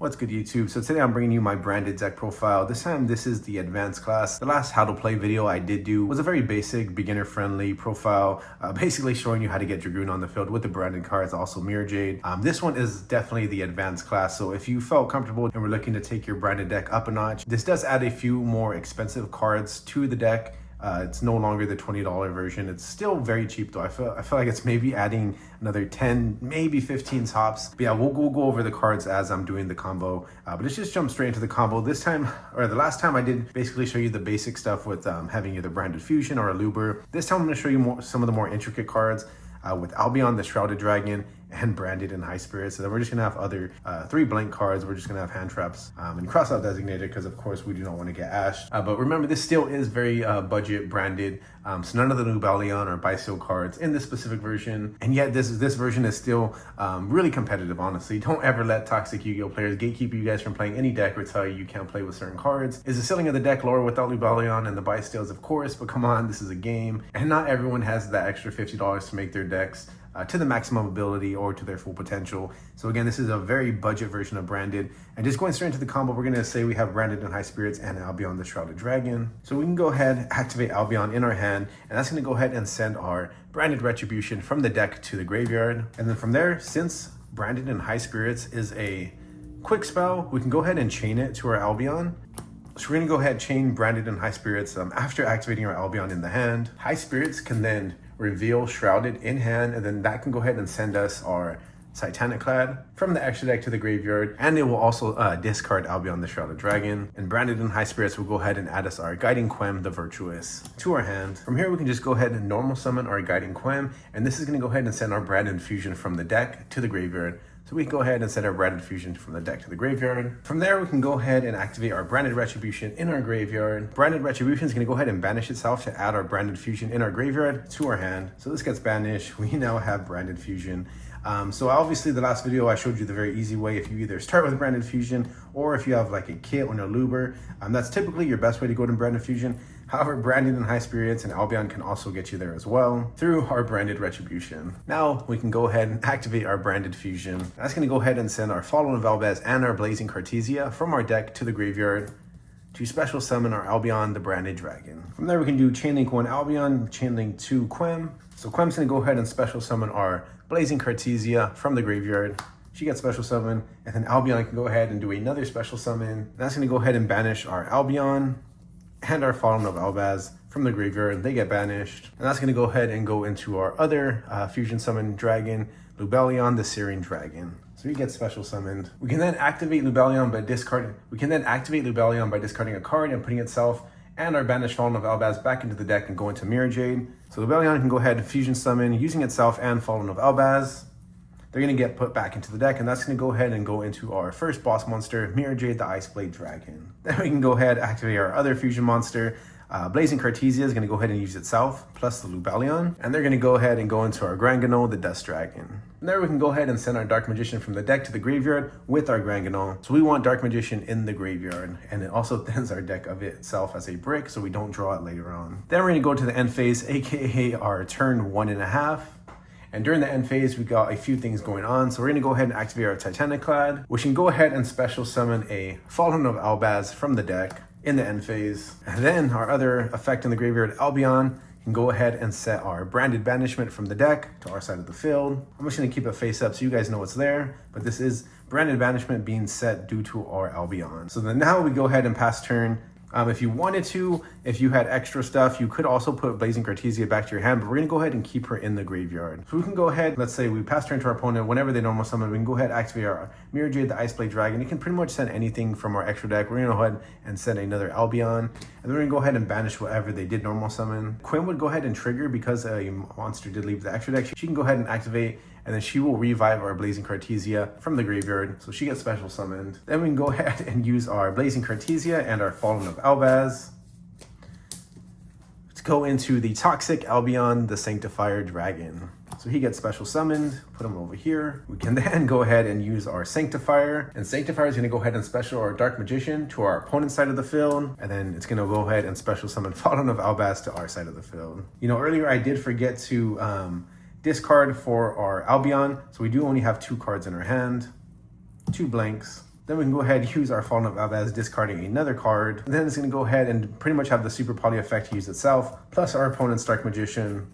What's good, YouTube? So today I'm bringing you my branded deck profile. This time this is the advanced class. The last how to play video I did do was a very basic beginner friendly profile, basically showing you how to get Dragoon on the field with the branded cards, also Mirror Jade. This one is definitely the advanced class, so if you felt comfortable and were looking to take your branded deck up a notch, this does add a few more expensive cards to the deck. It's no longer the $20 version. It's still very cheap though. I feel like it's maybe adding another 10, maybe 15 tops. But yeah, we'll go over the cards as I'm doing the combo. But let's just jump straight into the combo. This time, or the last time, I did basically show you the basic stuff with having either Branded Fusion or a Luber. This time I'm going to show you some of the more intricate cards with Albion, the Shrouded Dragon, and Branded and High Spirits. So then we're just gonna have other 3 blank cards. We're just gonna have hand traps and cross out designated because of course we do not want to get ashed. But remember, this still is very budget branded. So none of the Lubellion or Bystial cards in this specific version. And yet this version is still really competitive, honestly. Don't ever let toxic Yu-Gi-Oh players gatekeep you guys from playing any deck or tell you can't play with certain cards. Is the ceiling of the deck lower without Lubellion and the Bystials? Of course, but come on, this is a game. And not everyone has that extra $50 to make their decks to the maximum ability or to their full potential. So again, this is a very budget version of branded. And just going straight into the combo, we're gonna say we have Branded and High Spirits and Albion the Shrouded Dragon. So we can go ahead, activate Albion in our hand, and that's gonna go ahead and send our Branded Retribution from the deck to the graveyard. And then from there, since Branded and High Spirits is a quick spell, we can go ahead and chain it to our Albion. So we're gonna go ahead, chain Branded and High Spirits after activating our Albion in the hand. High Spirits can then reveal Shrouded in hand, and then that can go ahead and send us our Titanic Clad from the extra deck to the graveyard, and it will also discard Albion the Shrouded Dragon. And Branded and High Spirits will go ahead and add us our Guiding Quem the Virtuous to our hand. From here we can just go ahead and normal summon our Guiding Quem, and this is going to go ahead and send our Branded Fusion from the deck to the graveyard. So we can go ahead and send our Branded Fusion from the deck to the graveyard. From there, we can go ahead and activate our Branded Retribution in our graveyard. Branded Retribution is going to go ahead and banish itself to add our Branded Fusion in our graveyard to our hand. So this gets banished. We now have Branded Fusion. So obviously the last video I showed you the very easy way. If you either start with Branded Fusion or if you have like a kit or no Luber, that's typically your best way to go to Branded Fusion. However, Branded and High Spirits and Albion can also get you there as well through our Branded Retribution. Now we can go ahead and activate our Branded Fusion. That's going to go ahead and send our Fallen of Albaz and our Blazing Cartesia from our deck to the graveyard to special summon our Albion the Branded Dragon. From there we can do Chainlink 1 Albion, Chainlink 2 Quem. So Quem's going to go ahead and special summon our Blazing Cartesia from the graveyard. She gets special summon, and then Albion can go ahead and do another special summon. That's going to go ahead and banish our Albion and our Fallen of Albaz from the graveyard. They get banished, and that's going to go ahead and go into our other fusion summon dragon, Lubellion the Syrian Dragon. So he gets special summoned. We can then activate Lubellion by discarding. by discarding a card and putting itself and our banished Fallen of Albaz back into the deck and go into Mirror Jade. So Lubellion can go ahead and fusion summon using itself and Fallen of Albaz. They're going to get put back into the deck, and that's going to go ahead and go into our first boss monster, Mirror Jade the Ice Blade Dragon. Then we can go ahead and activate our other fusion monster. Blazing Cartesia is going to go ahead and use itself, plus the Lubellion, and they're going to go ahead and go into our Granganol, the Dust Dragon. And there we can go ahead and send our Dark Magician from the deck to the graveyard with our Granganol. So we want Dark Magician in the graveyard, and it also thins our deck of itself as a brick, so we don't draw it later on. Then we're going to go to the end phase, aka our turn 1.5. And during the end phase, we got a few things going on. So we're gonna go ahead and activate our Titanic Clad, which can go ahead and special summon a Fallen of Albaz from the deck in the end phase. And then our other effect in the graveyard, Albion, can go ahead and set our Branded Banishment from the deck to our side of the field. I'm just gonna keep it face up so you guys know what's there, but this is Branded Banishment being set due to our Albion. So then now we go ahead and pass turn. If you wanted to, if you had extra stuff, you could also put Blazing Cartesia back to your hand, but we're going to go ahead and keep her in the graveyard. So we can go ahead, let's say we pass turn to our opponent, whenever they normal summon, we can go ahead and activate our Mirror Jade, the Ice Blade Dragon. It can pretty much send anything from our extra deck. We're going to go ahead and send another Albion, and then we're going to go ahead and banish whatever they did normal summon. Quinn would go ahead and trigger because a monster did leave the extra deck. She can go ahead and activate, and then she will revive our Blazing Cartesia from the graveyard, so she gets special summoned. Then we can go ahead and use our Blazing Cartesia and our Fallen of Albaz to go into the Toxic Albion, the Sanctifier Dragon. So he gets special summoned, put him over here. We can then go ahead and use our Sanctifier, and Sanctifier is gonna go ahead and special our Dark Magician to our opponent's side of the field, and then it's gonna go ahead and special summon Fallen of Albaz to our side of the field. You know, earlier I did forget to discard for our Albion, so we do only have 2 cards in our hand, 2 blanks. Then we can go ahead and use our Fallen of as discarding another card. And then it's going to go ahead and pretty much have the Super Poly effect use itself, plus our opponent's Dark Magician.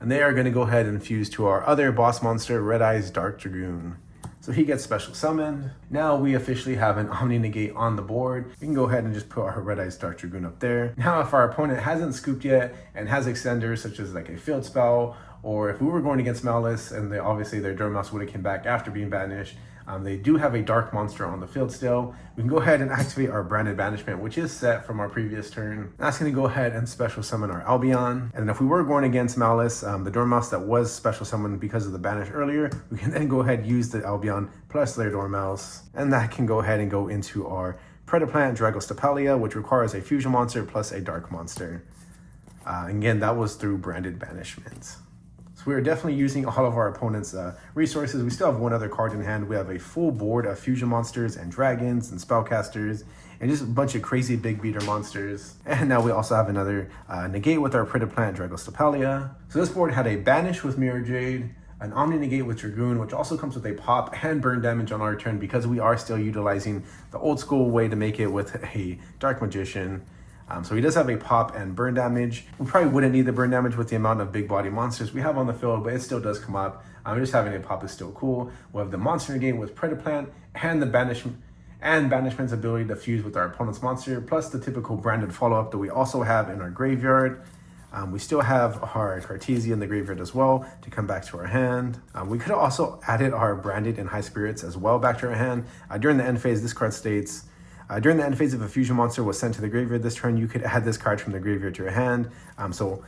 And they are going to go ahead and fuse to our other boss monster, Red Eye's Dark Dragoon. So he gets special summoned. Now we officially have an Omni Negate on the board. We can go ahead and just put our Red Eye's Dark Dragoon up there. Now if our opponent hasn't scooped yet and has extenders such as like a field spell, or if we were going against Malice and obviously their Dormouse would have come back after being banished, they do have a dark monster on the field still. We can go ahead and activate our Branded Banishment, which is set from our previous turn. That's going to go ahead and special summon our Albion. And if we were going against Malice, the Dormouse that was special summoned because of the banish earlier, we can then go ahead and use the Albion plus their Dormouse. And that can go ahead and go into our Predaplant Dragostapalia, which requires a fusion monster plus a dark monster. Again, that was through Branded Banishment. So we're definitely using all of our opponent's resources. We still have one other card in hand. We have a full board of fusion monsters and dragons and spellcasters and just a bunch of crazy big beater monsters. And now we also have another negate with our Predaplant Dragostapalia. So this board had a banish with Mirror Jade, an Omni Negate with Dragoon, which also comes with a pop and burn damage on our turn because we are still utilizing the old school way to make it with a Dark Magician. So he does have a pop and burn damage. We probably wouldn't need the burn damage with the amount of big body monsters we have on the field, but it still does come up. Just having a pop is still cool. We have the monster negate with Predaplant and the banishment's ability to fuse with our opponent's monster, plus the typical branded follow-up that we also have in our graveyard. We still have our Cartesia in the graveyard as well to come back to our hand. We could have also added our Branded and High Spirits as well back to our hand. During the end phase, this card states, during the end phase, if a fusion monster was sent to the graveyard this turn, you could add this card from the graveyard to your hand. So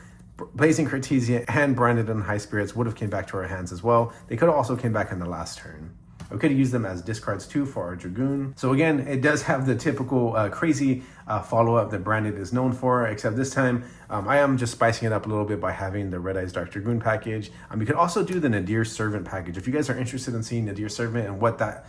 Blazing Cartesia and Branded and High Spirits would have came back to our hands as well. They could have also came back in the last turn. We could have used them as discards too for our Dragoon. So again, it does have the typical crazy follow-up that Branded is known for, except this time I am just spicing it up a little bit by having the Red Eye's Dark Dragoon package. You could also do the Nadir Servant package. If you guys are interested in seeing Nadir Servant and what that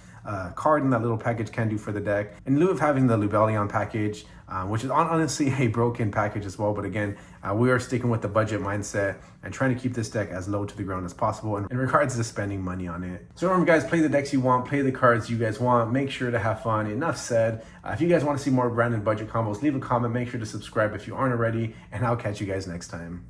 card in that little package can do for the deck, in lieu of having the Lubellion package, which is honestly a broken package as well, but again, we are sticking with the budget mindset and trying to keep this deck as low to the ground as possible in regards to spending money on it. So remember guys, play the decks you want, play the cards you guys want, make sure to have fun. Enough said. If you guys want to see more branded budget combos, leave a comment, make sure to subscribe if you aren't already, and I'll catch you guys next time.